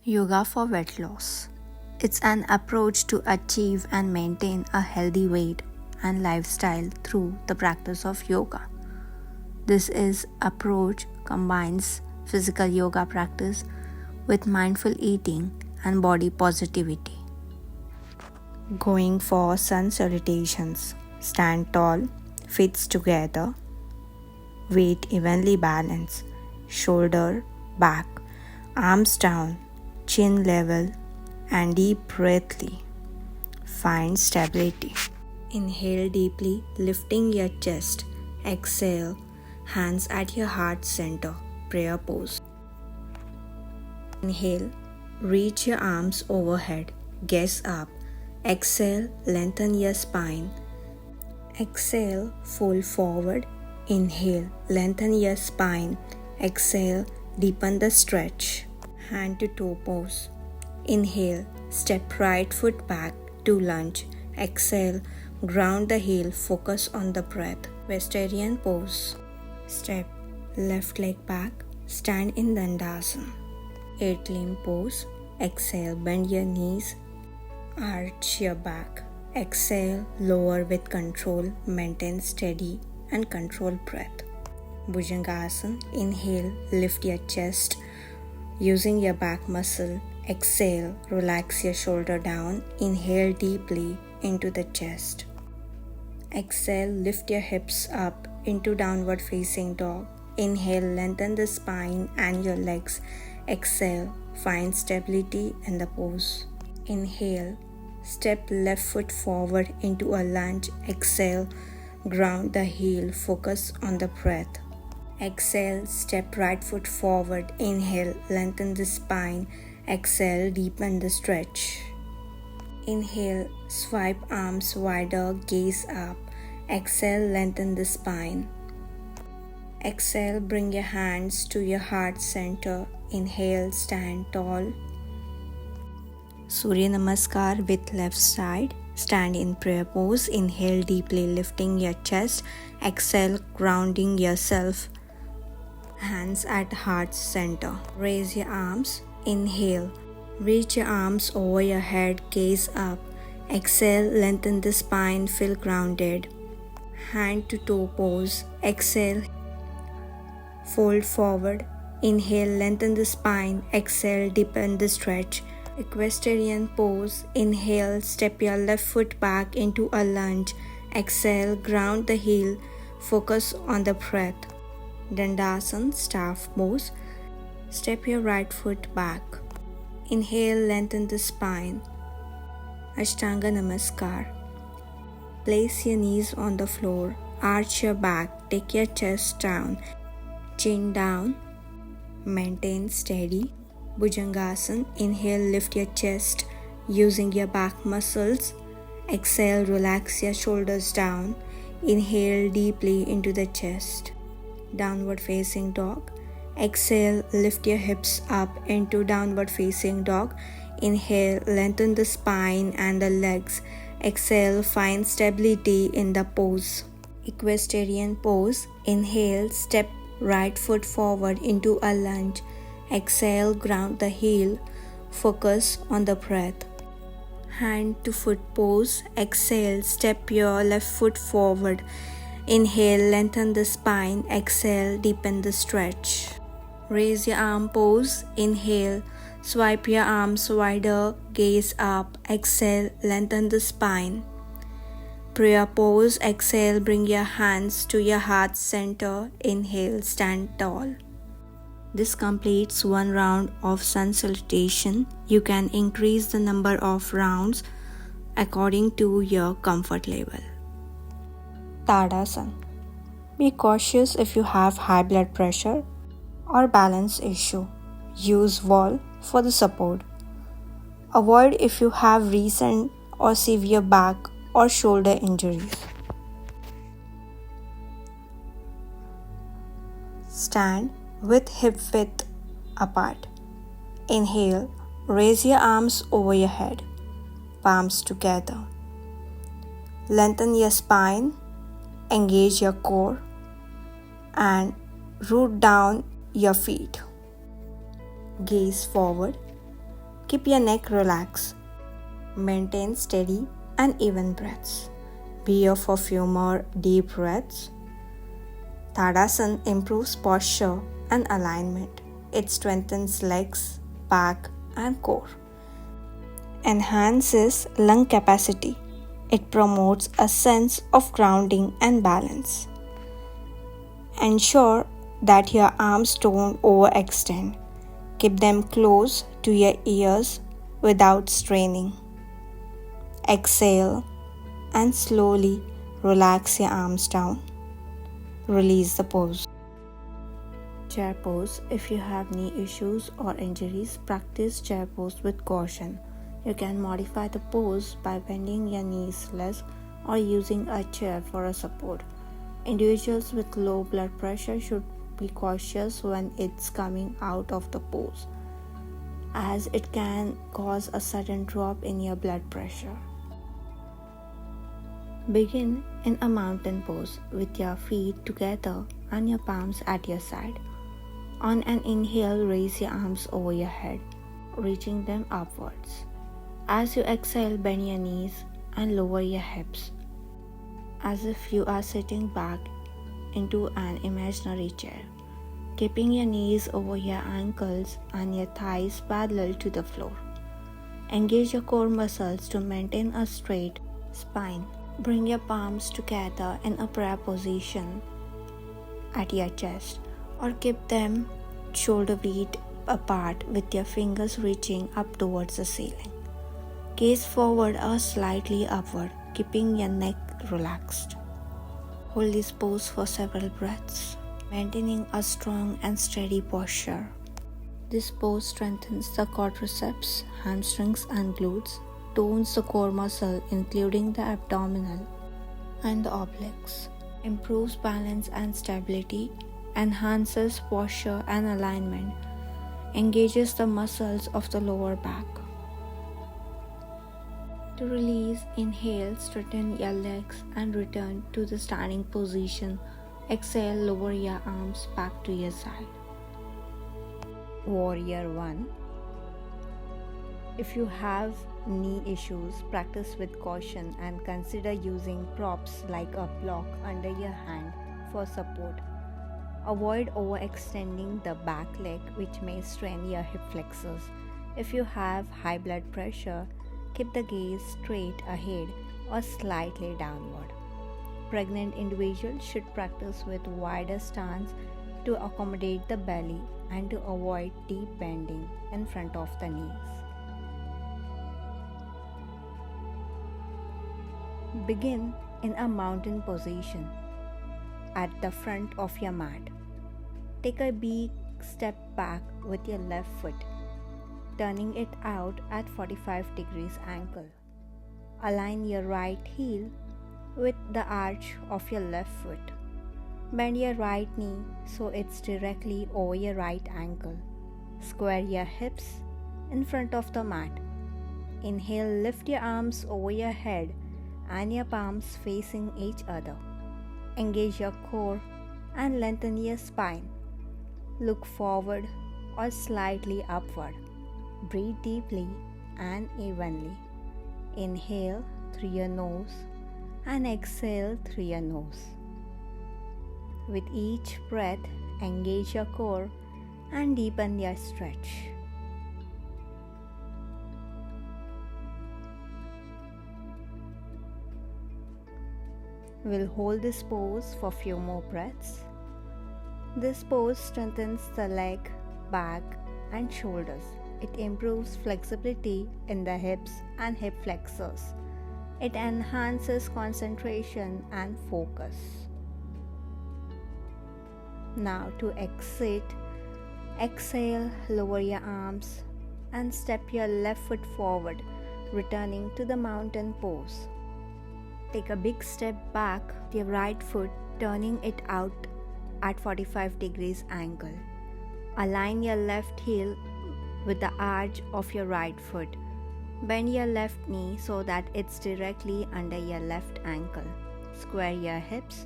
Yoga for weight loss. It's an approach to achieve and maintain a healthy weight and lifestyle through the practice of yoga. This approach combines physical yoga practice with mindful eating and body positivity. Going for sun salutations. Stand tall, feet together, weight evenly balanced, shoulder back, arms down, chin level, and deep breathly. Find stability. Inhale deeply, lifting your chest. Exhale, hands at your heart center, prayer pose. Inhale, reach your arms overhead, gaze up. Exhale, lengthen your spine. Exhale, fold forward. Inhale, lengthen your spine. Exhale, deepen the stretch. Hand to toe pose. Inhale, step right foot back to lunge. Exhale, ground the heel, focus on the breath. Vegetarian pose. Step left leg back, stand in Dandasana. 8 limb pose. Exhale, bend your knees, arch your back. Exhale, lower with control, maintain steady and controlled breath. Bhujangasana. Inhale, lift your chest using your back muscle. Exhale, relax your shoulder down. Inhale deeply into the chest. Exhale, lift your hips up into downward facing dog. Inhale, lengthen the spine and your legs. Exhale, find stability in the pose. Inhale, step left foot forward into a lunge. Exhale, ground the heel, focus on the breath. Exhale, step right foot forward. Inhale, lengthen the spine. Exhale, deepen the stretch. Inhale, swipe arms wider, gaze up. Exhale, lengthen the spine. Exhale, bring your hands to your heart center. Inhale, stand tall. Surya Namaskar with left side. Stand in prayer pose. Inhale deeply, lifting your chest. Exhale, grounding yourself. Hands at heart center. Raise your arms. Inhale, reach your arms over your head, gaze up. Exhale, lengthen the spine, feel grounded. Hand to toe pose. Exhale, fold forward. Inhale, lengthen the spine. Exhale, deepen the stretch. Equestrian pose. Inhale, step your left foot back into a lunge. Exhale, ground the heel, focus on the breath. Dandasana, staff pose. Step your right foot back. Inhale, lengthen the spine. Ashtanga Namaskar. Place your knees on the floor. Arch your back. Take your chest down. Chin down. Maintain steady. Bhujangasana. Inhale, lift your chest using your back muscles. Exhale, relax your shoulders down. Inhale deeply into the chest. Downward facing dog. Exhale, lift your hips up into downward facing dog. Inhale, lengthen the spine and the legs. Exhale, find stability in the pose. Equestrian pose. Inhale, step right foot forward into a lunge. Exhale, ground the heel, focus on the breath. Hand to foot pose. Exhale, step your left foot forward. Inhale, lengthen the spine. Exhale, deepen the stretch. Raise your arm pose. Inhale, swipe your arms wider, gaze up. Exhale, lengthen the spine. Prayer pose. Exhale, bring your hands to your heart center. Inhale, stand tall. This completes one round of sun salutation. You can increase the number of rounds according to your comfort level. Tadasana. Be cautious if you have high blood pressure or balance issue. Use wall for the support. Avoid if you have recent or severe back or shoulder injuries. Stand with hip width apart. Inhale, raise your arms over your head, palms together. Lengthen your spine, engage your core, and root down your feet. Gaze forward. Keep your neck relaxed. Maintain steady and even breaths. Be here for few more deep breaths. Tadasana improves posture and alignment. It strengthens legs, back, and core. Enhances lung capacity. It promotes a sense of grounding and balance. Ensure that your arms don't overextend. Keep them close to your ears without straining. Exhale and slowly relax your arms down. Release the pose. Chair pose. If you have knee issues or injuries, practice chair pose with caution. You can modify the pose by bending your knees less or using a chair for a support. Individuals with low blood pressure should be cautious when it's coming out of the pose, as it can cause a sudden drop in your blood pressure. Begin in a mountain pose with your feet together and your palms at your side. On an inhale, raise your arms over your head, reaching them upwards. As you exhale, bend your knees and lower your hips, as if you are sitting back into an imaginary chair, keeping your knees over your ankles and your thighs parallel to the floor. Engage your core muscles to maintain a straight spine. Bring your palms together in a prayer position at your chest, or keep them shoulder width apart with your fingers reaching up towards the ceiling. Gaze forward or slightly upward, keeping your neck relaxed. Hold this pose for several breaths, maintaining a strong and steady posture. This pose strengthens the quadriceps, hamstrings and glutes, tones the core muscle including the abdominal and the obliques, improves balance and stability, enhances posture and alignment, engages the muscles of the lower back. To release, inhale, straighten your legs and return to the standing position. Exhale, lower your arms back to your side. Warrior 1. If you have knee issues, practice with caution and consider using props like a block under your hand for support. Avoid overextending the back leg, which may strain your hip flexors. If you have high blood pressure, keep the gaze straight ahead or slightly downward. Pregnant individuals should practice with wider stance to accommodate the belly and to avoid deep bending in front of the knees. Begin in a mountain position at the front of your mat. Take a big step back with your left foot, turning it out at 45 degrees angle. Align your right heel with the arch of your left foot. Bend your right knee so it's directly over your right ankle. Square your hips in front of the mat. Inhale, lift your arms over your head and your palms facing each other. Engage your core and lengthen your spine. Look forward or slightly upward. Breathe deeply and evenly. Inhale through your nose and exhale through your nose. With each breath, engage your core and deepen your stretch. We'll hold this pose for a few more breaths. This pose strengthens the leg, back, and shoulders. It improves flexibility in the hips and hip flexors. It enhances concentration and focus. Now to exit, exhale, lower your arms and step your left foot forward, returning to the mountain pose. Take a big step back with your right foot, turning it out at 45 degrees angle. Align your left heel with the arch of your right foot. Bend your left knee so that it's directly under your left ankle. Square your hips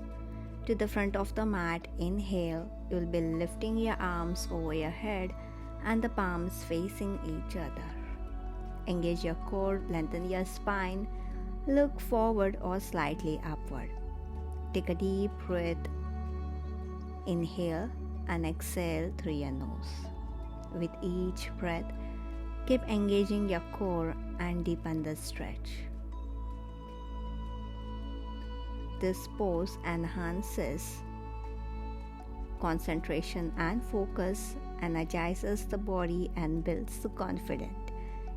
to the front of the mat. Inhale, you'll be lifting your arms over your head and the palms facing each other. Engage your core, lengthen your spine, look forward or slightly upward. Take a deep breath, inhale and exhale through your nose. With each breath, keep engaging your core and deepen the stretch. This pose enhances concentration and focus, energizes the body and builds the confidence.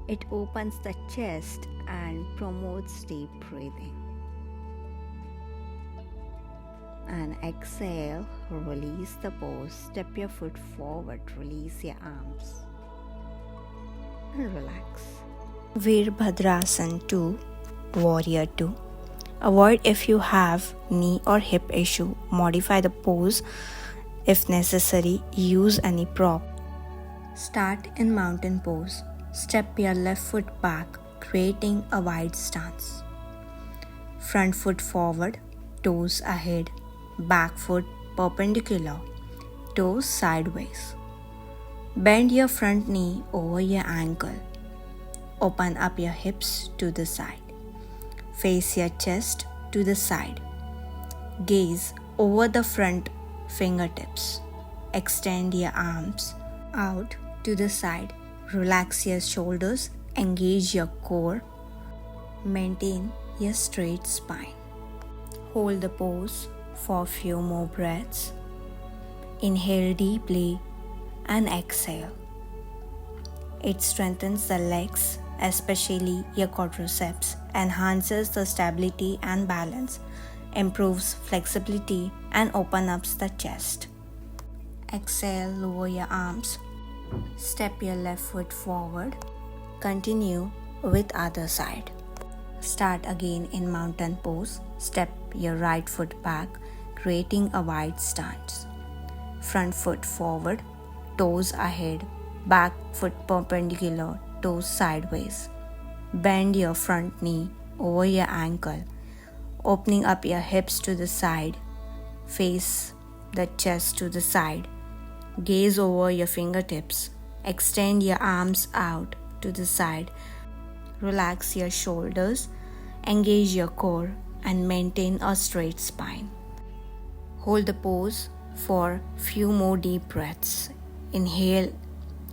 It opens the chest and promotes deep breathing. And exhale, release the pose. Step your foot forward, release your arms and relax. Virabhadrasana 2, Warrior 2. Avoid if you have knee or hip issue. Modify the pose if necessary. Use any prop. Start in mountain pose. Step your left foot back, creating a wide stance. Front foot forward, toes ahead, back foot perpendicular, toes sideways. Bend your front knee over your ankle. Open up your hips to the side. Face your chest to the side. Gaze over the front fingertips. Extend your arms out to the side. Relax your shoulders. Engage your core. Maintain your straight spine. Hold the pose for a few more breaths. Inhale deeply and exhale. It strengthens the legs, especially your quadriceps, enhances the stability and balance, improves flexibility and opens up the chest. Exhale, lower your arms. Step your left foot forward. Continue with other side. Start again in mountain pose. Step your right foot back, creating a wide stance. Front foot forward, toes ahead, back foot perpendicular, toes sideways. Bend your front knee over your ankle, opening up your hips to the side. Face the chest to the side. Gaze over your fingertips. Extend your arms out to the side. Relax your shoulders. Engage your core and maintain a straight spine. Hold the pose for few more deep breaths. Inhale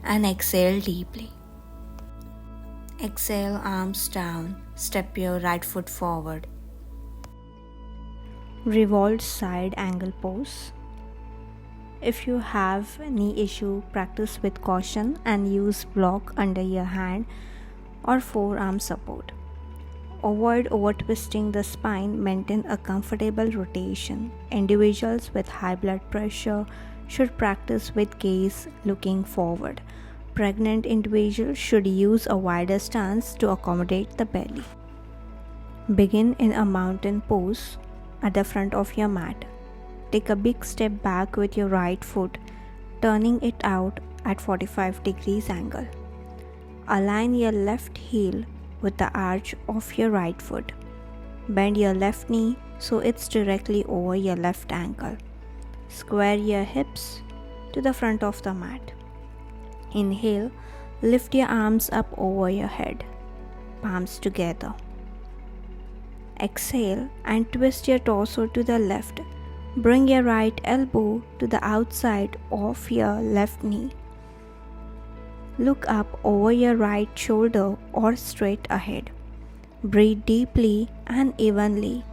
and exhale deeply. Exhale, arms down. Step your right foot forward. Revolved side angle pose. If you have knee issue, practice with caution and use block under your hand or forearm support. Avoid over twisting the spine. Maintain a comfortable rotation. Individuals with high blood pressure should practice with gaze looking forward. Pregnant individuals should use a wider stance to accommodate the belly. Begin in a mountain pose at the front of your mat. Take a big step back with your right foot, turning it out at 45 degrees angle. Align your left heel with the arch of your right foot. Bend your left knee so it's directly over your left ankle. Square your hips to the front of the mat. Inhale, lift your arms up over your head, palms together. Exhale and twist your torso to the left. Bring your right elbow to the outside of your left knee. Look up over your right shoulder or straight ahead. Breathe deeply and evenly.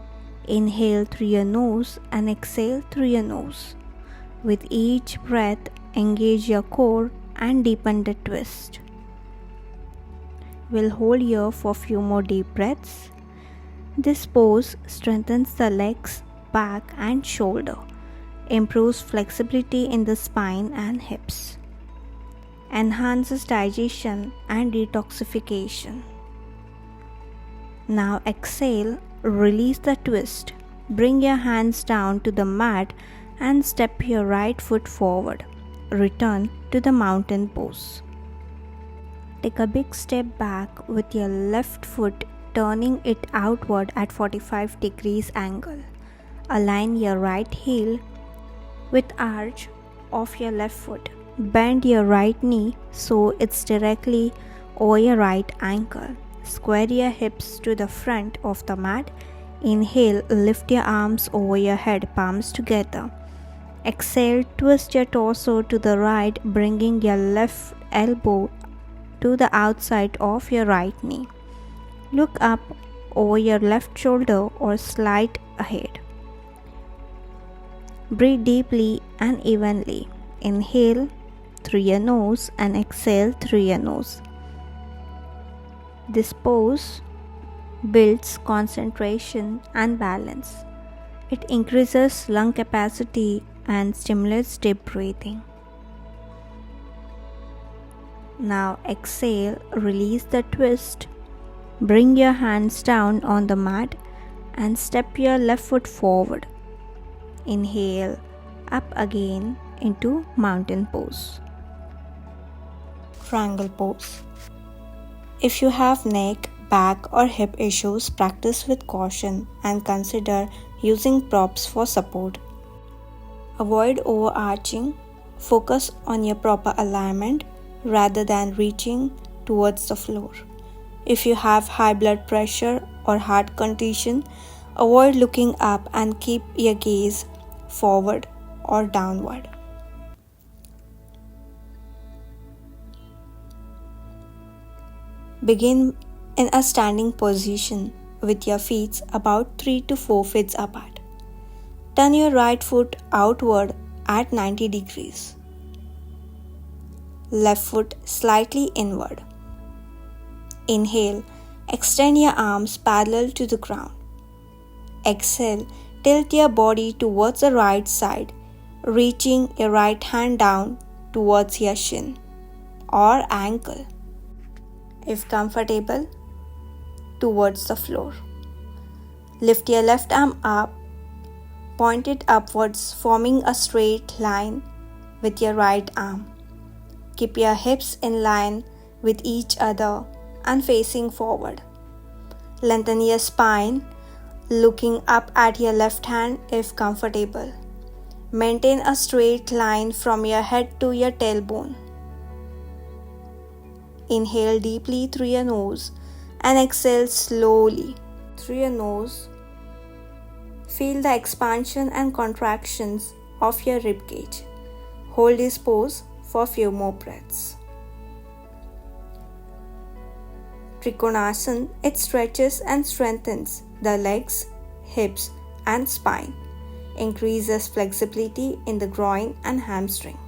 Inhale through your nose and exhale through your nose. With each breath, engage your core and deepen the twist. We'll hold here for a few more deep breaths. This pose strengthens the legs, back and shoulder, improves flexibility in the spine and hips, enhances digestion and detoxification. Now exhale, release the twist. Bring your hands down to the mat and step your right foot forward. Return to the mountain pose. Take a big step back with your left foot, turning it outward at 45 degrees angle. Align your right heel with arch of your left foot. Bend your right knee so it's directly over your right ankle. Square your hips to the front of the mat. Inhale, lift your arms over your head, palms together. Exhale, twist your torso to the right, bringing your left elbow to the outside of your right knee. Look up over your left shoulder or slide ahead. Breathe deeply and evenly. Inhale through your nose and exhale through your nose. This pose builds concentration and balance. It increases lung capacity and stimulates deep breathing. Now exhale, release the twist. Bring your hands down on the mat and step your left foot forward. Inhale, up again into mountain pose. Triangle pose. If you have neck, back or hip issues, practice with caution and consider using props for support. Avoid overarching. Focus on your proper alignment rather than reaching towards the floor. If you have high blood pressure or heart condition, avoid looking up and keep your gaze forward or downward. Begin in a standing position with your feet about 3 to 4 feet apart. Turn your right foot outward at 90 degrees. Left foot slightly inward. Inhale, extend your arms parallel to the ground. Exhale, tilt your body towards the right side, reaching your right hand down towards your shin or ankle. If comfortable, towards the floor. Lift your left arm up, point it upwards, forming a straight line with your right arm. Keep your hips in line with each other and facing forward. Lengthen your spine, looking up at your left hand if comfortable. Maintain a straight line from your head to your tailbone. Inhale deeply through your nose and exhale slowly through your nose. Feel the expansion and contractions of your rib cage. Hold this pose for a few more breaths. Trikonasana, it stretches and strengthens the legs, hips and spine. Increases flexibility in the groin and hamstring.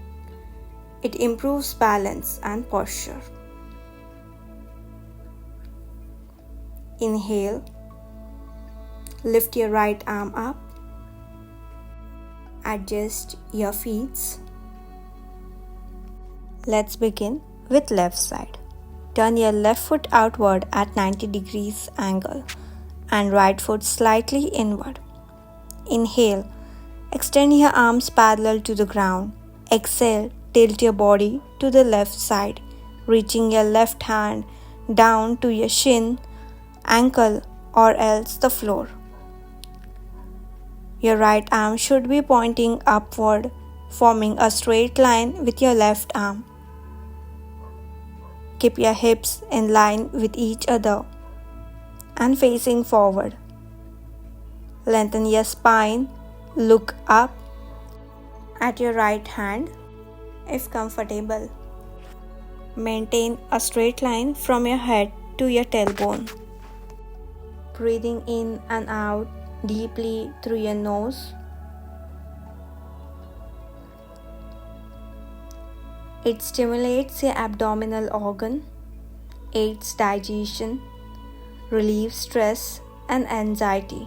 It improves balance and posture. Inhale, lift your right arm up, adjust your feet. Let's begin with left side. Turn your left foot outward at 90 degrees angle and right foot slightly inward. Inhale, extend your arms parallel to the ground. Exhale, tilt your body to the left side, reaching your left hand down to your shin, ankle or else the floor. Your right arm should be pointing upward, forming a straight line with your left arm. Keep your hips in line with each other and facing forward. Lengthen your spine, look up at your right hand if comfortable. Maintain a straight line from your head to your tailbone. Breathing in and out deeply through your nose. It stimulates your abdominal organ, aids digestion, relieves stress and anxiety.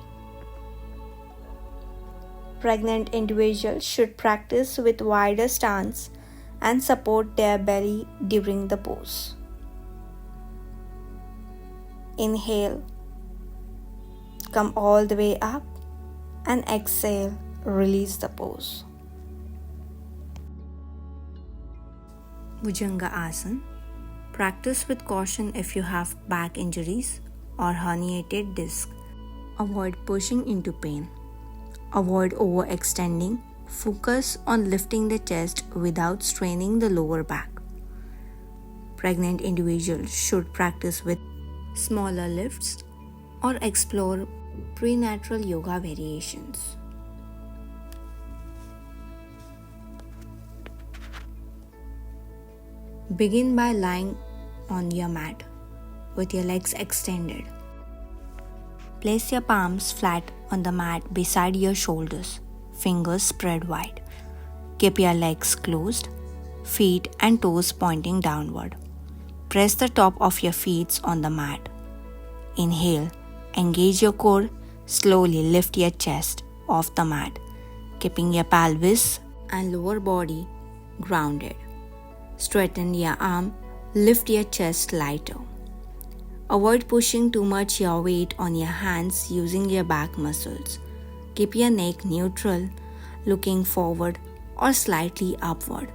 Pregnant individuals should practice with wider stance and support their belly during the pose. Inhale, come all the way up and exhale, release the pose. Bhujanga Asana. Practice with caution if you have back injuries or herniated disc. Avoid pushing into pain. Avoid overextending. Focus on lifting the chest without straining the lower back. Pregnant individuals should practice with smaller lifts or explore prenatal yoga variations. Begin by lying on your mat with your legs extended. Place your palms flat on the mat beside your shoulders, fingers spread wide. Keep your legs closed, feet and toes pointing downward. Press the top of your feet on the mat. Inhale, engage your core, slowly lift your chest off the mat, keeping your pelvis and lower body grounded. Straighten your arm, lift your chest lighter. Avoid pushing too much your weight on your hands using your back muscles. Keep your neck neutral, looking forward or slightly upward.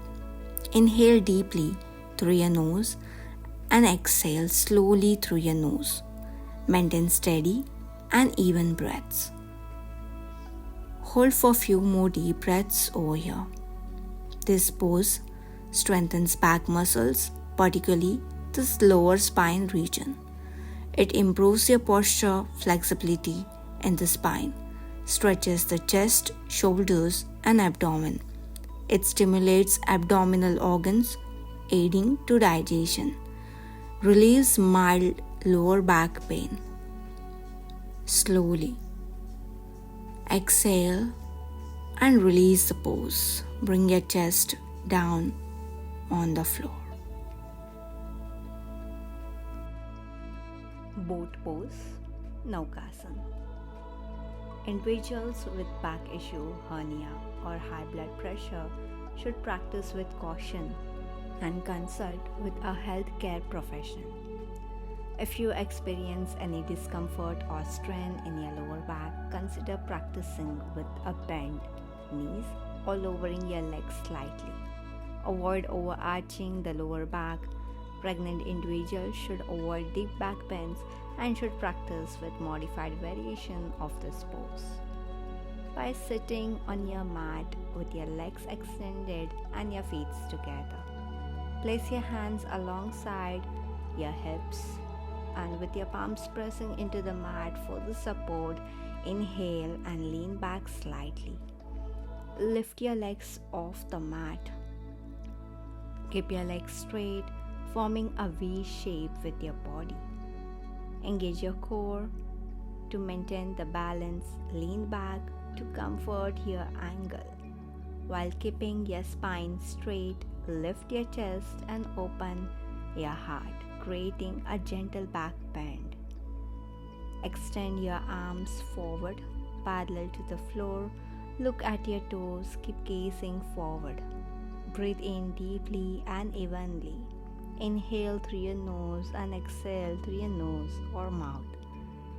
Inhale deeply through your nose and exhale slowly through your nose. Maintain steady and even breaths. Hold for a few more deep breaths over here. This pose strengthens back muscles, particularly the lower spine region. It improves your posture, flexibility in the spine, stretches the chest, shoulders, and abdomen. It stimulates abdominal organs, aiding to digestion. Relieves mild lower back pain. Slowly exhale and release the pose. Bring your chest down on the floor. Boat pose, Naukasana. Individuals with back issue, hernia, or high blood pressure should practice with caution and consult with a healthcare professional. If you experience any discomfort or strain in your lower back, consider practicing with a bent knees or lowering your legs slightly. Avoid overarching the lower back. Pregnant individuals should avoid deep back bends and should practice with modified variation of this pose. By sitting on your mat with your legs extended and your feet together. Place your hands alongside your hips and with your palms pressing into the mat for the support, inhale and lean back slightly. Lift your legs off the mat. Keep your legs straight, forming a V shape with your body. Engage your core to maintain the balance. Lean back to comfort your angle. While keeping your spine straight, lift your chest and open your heart, creating a gentle back bend. Extend your arms forward, parallel to the floor. Look at your toes, keep gazing forward. Breathe in deeply and evenly. Inhale through your nose and exhale through your nose or mouth.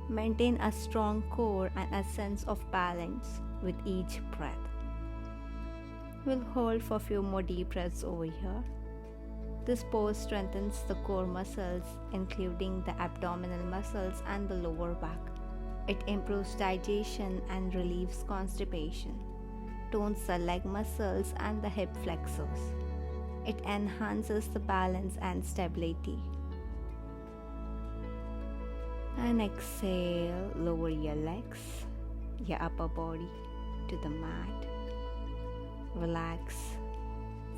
Maintain a strong core and a sense of balance with each breath. We'll hold for a few more deep breaths over here. This pose strengthens the core muscles, including the abdominal muscles and the lower back. It improves digestion and relieves constipation, tones the leg muscles and the hip flexors. It enhances the balance and stability. And exhale, lower your legs, your upper body to the mat. Relax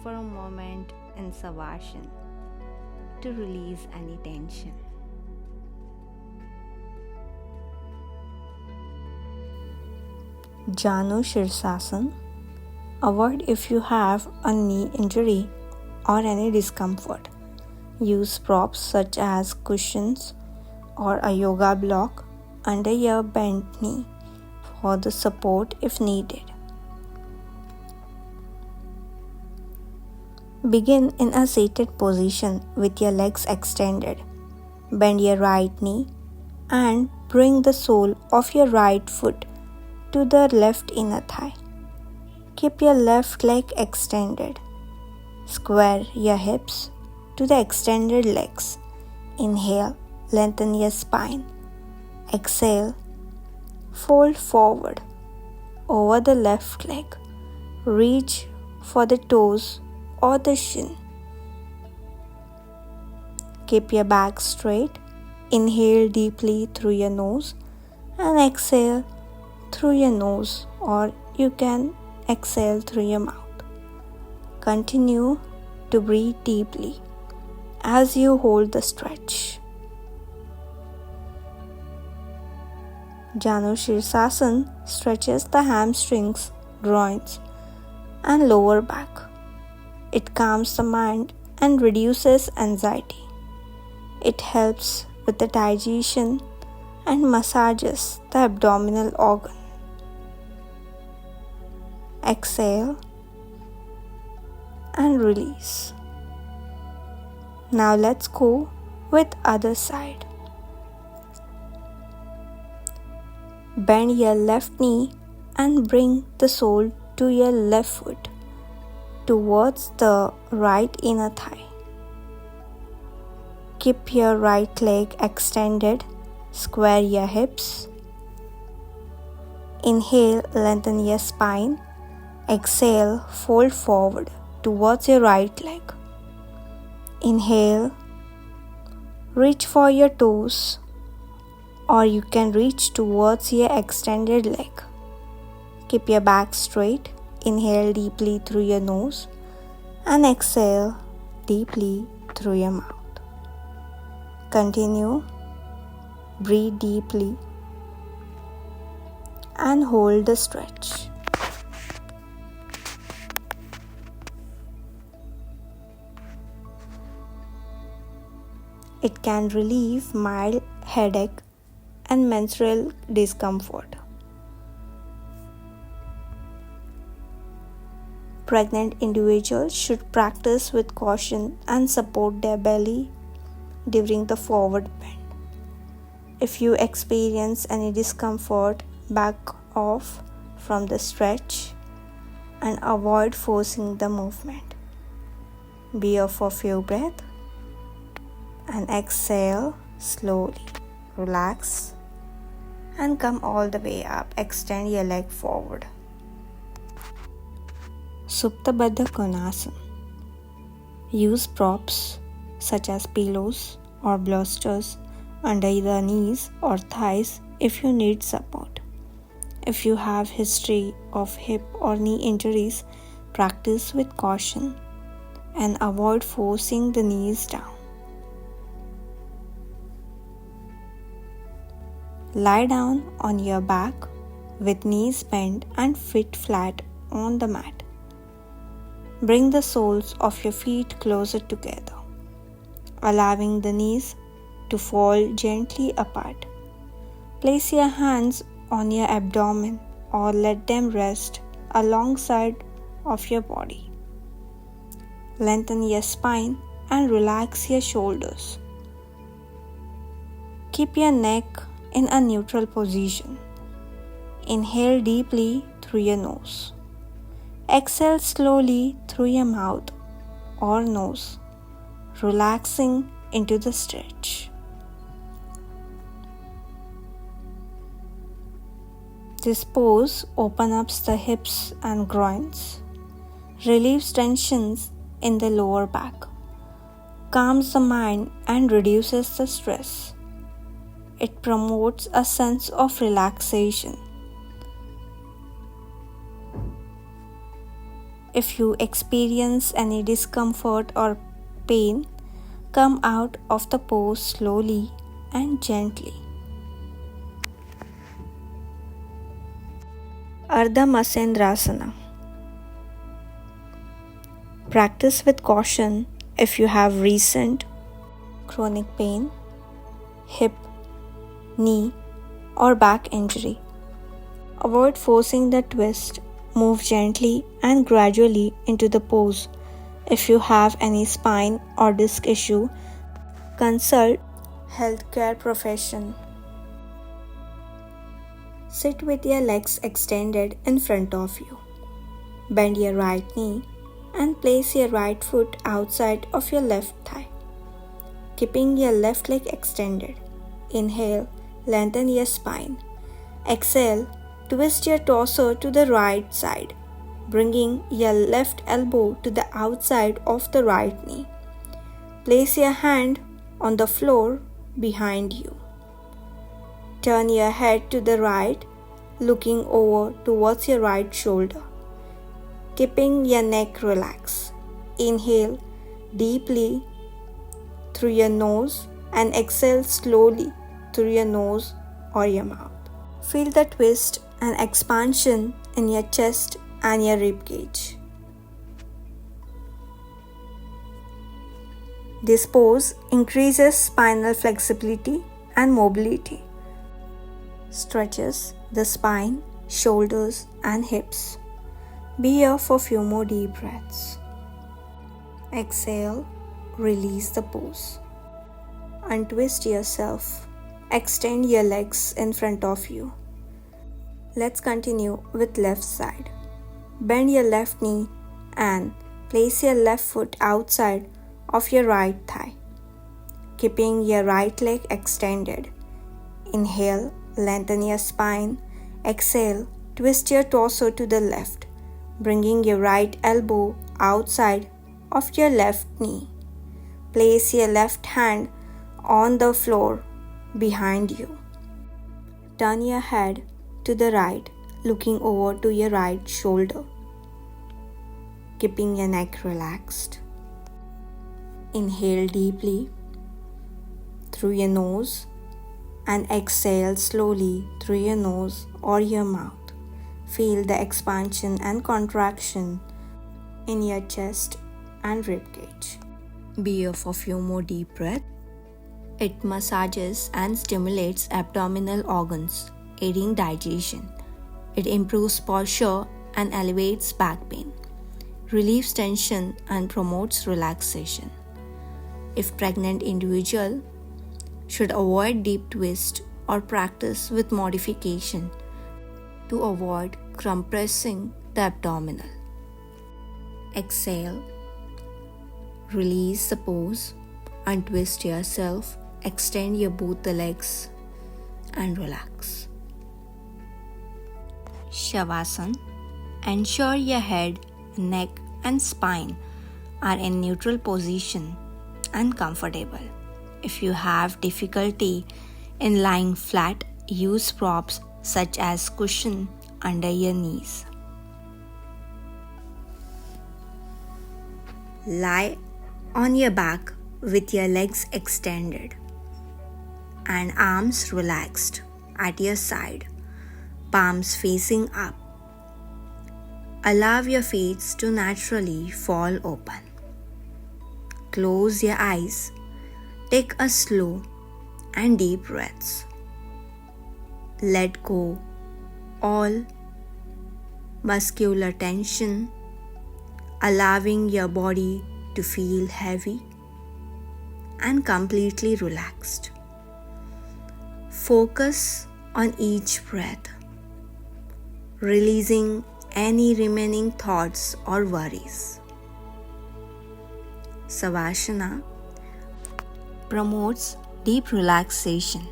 for a moment in Savasana to release any tension. Janu Shirsasana. Avoid if you have a knee injury or any discomfort. Use props such as cushions or a yoga block under your bent knee for the support if needed. Begin in a seated position with your legs extended. Bend your right knee and bring the sole of your right foot to the left inner thigh. Keep your left leg extended. Square your hips to the extended legs. Inhale, lengthen your spine. Exhale, fold forward over the left leg. Reach for the toes or the shin. Keep your back straight. Inhale deeply through your nose and exhale through your nose, or you can exhale through your mouth. Continue to breathe deeply as you hold the stretch. Janu Shirsasana stretches the hamstrings, groins, and lower back. It calms the mind and reduces anxiety. It helps with the digestion and massages the abdominal organ. Exhale and release. Now let's go with other side. Bend your left knee and bring the sole to your left foot towards the right inner thigh. Keep your right leg extended. Square your hips. Inhale, lengthen your spine. Exhale, fold forward towards your right leg. Inhale, reach for your toes, or you can reach towards your extended leg. Keep your back straight. Inhale deeply through your nose and exhale deeply through your mouth. Continue. Breathe deeply and hold the stretch. It can relieve mild headache and menstrual discomfort. Pregnant individuals should practice with caution and support their belly during the forward bend. If you experience any discomfort, back off from the stretch and avoid forcing the movement. Be off for a few breaths and exhale slowly. Relax and come all the way up. Extend your leg forward. Supta Baddha Konasana. Use props such as pillows or bolsters under the knees or thighs if you need support. If you have history of hip or knee injuries, practice with caution and avoid forcing the knees down. Lie down on your back with knees bent and feet flat on the mat. Bring the soles of your feet closer together, allowing the knees to fall gently apart. Place your hands on your abdomen or let them rest alongside of your body. Lengthen your spine and relax your shoulders. Keep your neck in a neutral position. Inhale deeply through your nose. Exhale slowly through your mouth or nose, relaxing into the stretch. This pose opens up the hips and groins, relieves tensions in the lower back, calms the mind and reduces the stress. It promotes a sense of relaxation. If you experience any discomfort or pain, come out of the pose slowly and gently. Ardha Masendrasana. Practice with caution if you have recent chronic pain, hip, knee, or back injury. Avoid forcing the twist. Move gently and gradually into the pose. If you have any spine or disc issue, consult healthcare professional. Sit with your legs extended in front of you. Bend your right knee and place your right foot outside of your left thigh, keeping your left leg extended. Inhale, lengthen your spine. Exhale, twist your torso to the right side, bringing your left elbow to the outside of the right knee. Place your hand on the floor behind you. Turn your head to the right, looking over towards your right shoulder, keeping your neck relaxed. Inhale deeply through your nose and exhale slowly through your nose or your mouth. Feel the twist and expansion in your chest and your rib cage. This pose increases spinal flexibility and mobility, stretches the spine, shoulders, and hips. Be here for a few more deep breaths. Exhale, release the pose. Untwist yourself. Extend your legs in front of you. Let's continue with left side. Bend your left knee and place your left foot outside of your right thigh, keeping your right leg extended. Inhale, lengthen your spine. Exhale, twist your torso to the left, bringing your right elbow outside of your left knee. Place your left hand on the floor behind you. Turn your head to the right, looking over to your right shoulder, keeping your neck relaxed. Inhale deeply through your nose and exhale slowly through your nose or your mouth. Feel the expansion and contraction in your chest and rib cage. Be here for a few more deep breaths. It massages and stimulates abdominal organs, aiding digestion. It improves posture and elevates back pain, relieves tension and promotes relaxation. If pregnant individual should avoid deep twist or practice with modification to avoid compressing the abdominal. Exhale, release the pose, untwist yourself, extend your both the legs and relax. Shavasana. Ensure your head, neck and spine are in neutral position and comfortable. If you have difficulty in lying flat, use props such as cushion under your knees. Lie on your back with your legs extended and arms relaxed at your side, palms facing up. Allow your feet to naturally fall open. Close your eyes. Take a slow and deep breaths. Let go all muscular tension, allowing your body to feel heavy and completely relaxed. Focus on each breath, releasing any remaining thoughts or worries. Savasana promotes deep relaxation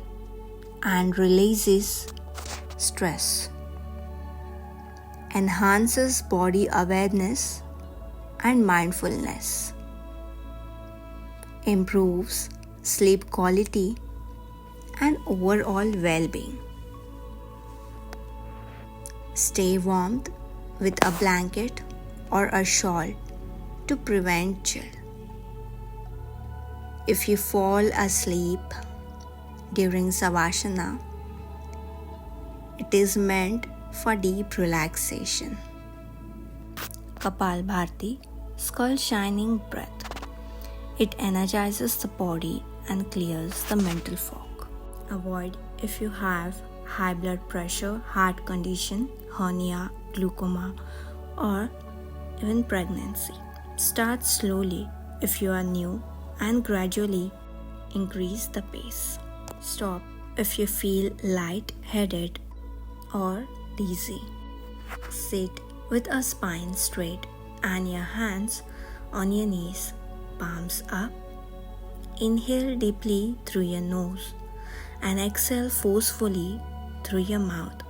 and releases stress, enhances body awareness and mindfulness, improves sleep quality and overall well-being. Stay warm with a blanket or a shawl to prevent chill. If you fall asleep during Savasana, it is meant for deep relaxation. Kapalbhati, skull shining breath. It energizes the body and clears the mental fog. Avoid if you have high blood pressure, heart condition, hernia, glaucoma, or even pregnancy. Start slowly if you are new and gradually increase the pace. Stop if you feel light-headed or dizzy. Sit with a spine straight and your hands on your knees, palms up. Inhale deeply through your nose and exhale forcefully through your mouth,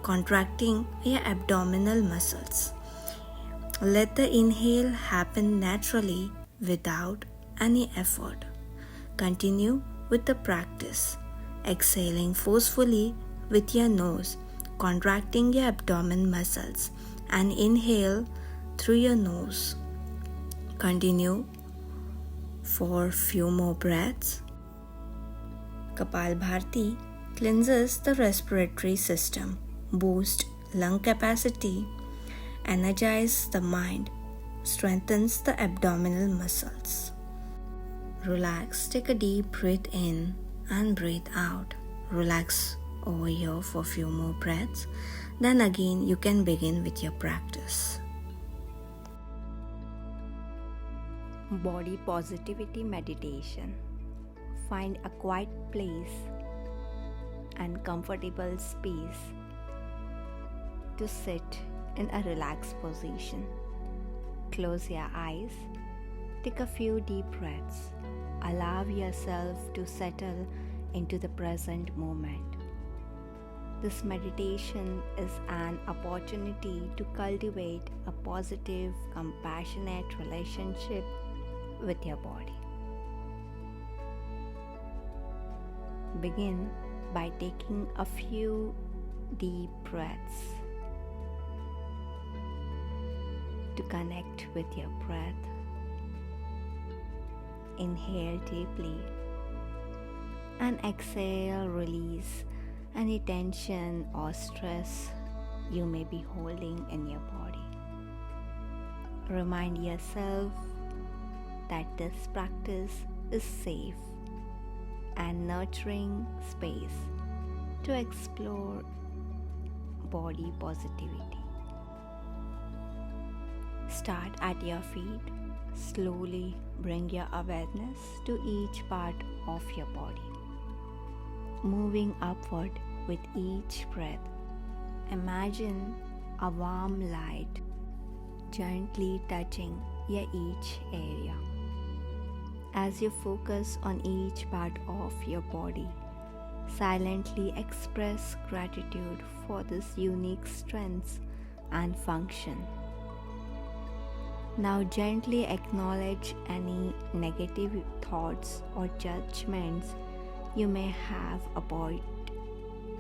contracting your abdominal muscles. Let the inhale happen naturally without any effort. Continue with the practice, exhaling forcefully with your nose, contracting your abdomen muscles, and inhale through your nose. Continue for few more breaths. Kapalbhati cleanses the respiratory system, boosts lung capacity, energizes the mind, strengthens the abdominal muscles. Relax, take a deep breath in and breathe out. Relax over here for a few more breaths. Then again you can begin with your practice. Body positivity meditation. Find a quiet place and comfortable space to sit in a relaxed position. Close your eyes. Take a few deep breaths. Allow yourself to settle into the present moment. This meditation is an opportunity to cultivate a positive, compassionate relationship with your body. Begin by taking a few deep breaths to connect with your breath. Inhale deeply and exhale, release any tension or stress you may be holding in your body. Remind yourself that this practice is safe and nurturing space to explore body positivity. Start at your feet. Slowly bring your awareness to each part of your body, moving upward with each breath. Imagine a warm light gently touching your each area. As you focus on each part of your body, silently express gratitude for this unique strength and function. Now gently acknowledge any negative thoughts or judgments you may have about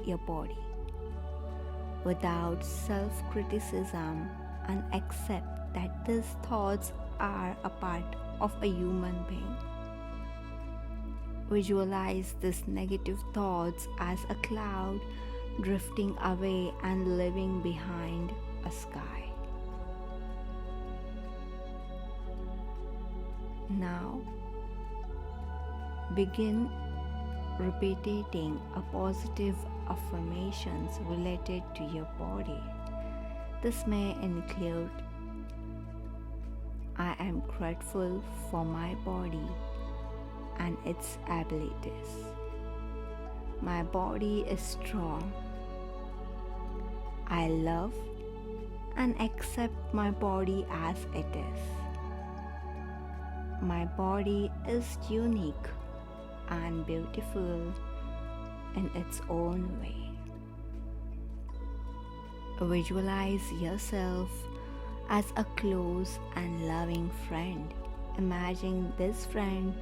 your body without self-criticism, and accept that these thoughts are a part of a human being. Visualize these negative thoughts as a cloud drifting away and leaving behind a sky. Now, begin repeating a positive affirmations related to your body. This may include: I am grateful for my body and its abilities. My body is strong. I love and accept my body as it is. My body is unique and beautiful in its own way. Visualize yourself as a close and loving friend. Imagine this friend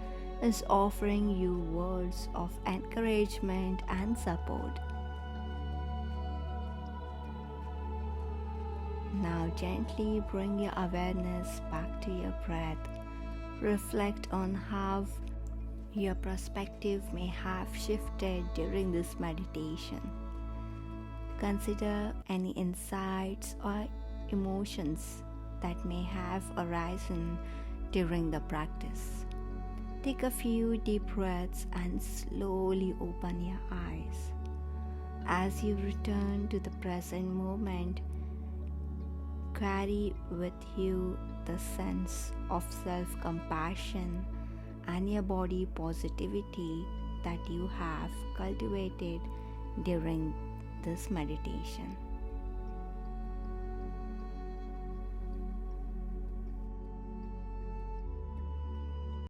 is offering you words of encouragement and support. Now gently bring your awareness back to your breath. Reflect on how your perspective may have shifted during this meditation. Consider any insights or emotions that may have arisen during the practice. Take a few deep breaths and slowly open your eyes. As you return to the present moment, carry with you the sense of self-compassion and your body positivity that you have cultivated during this meditation.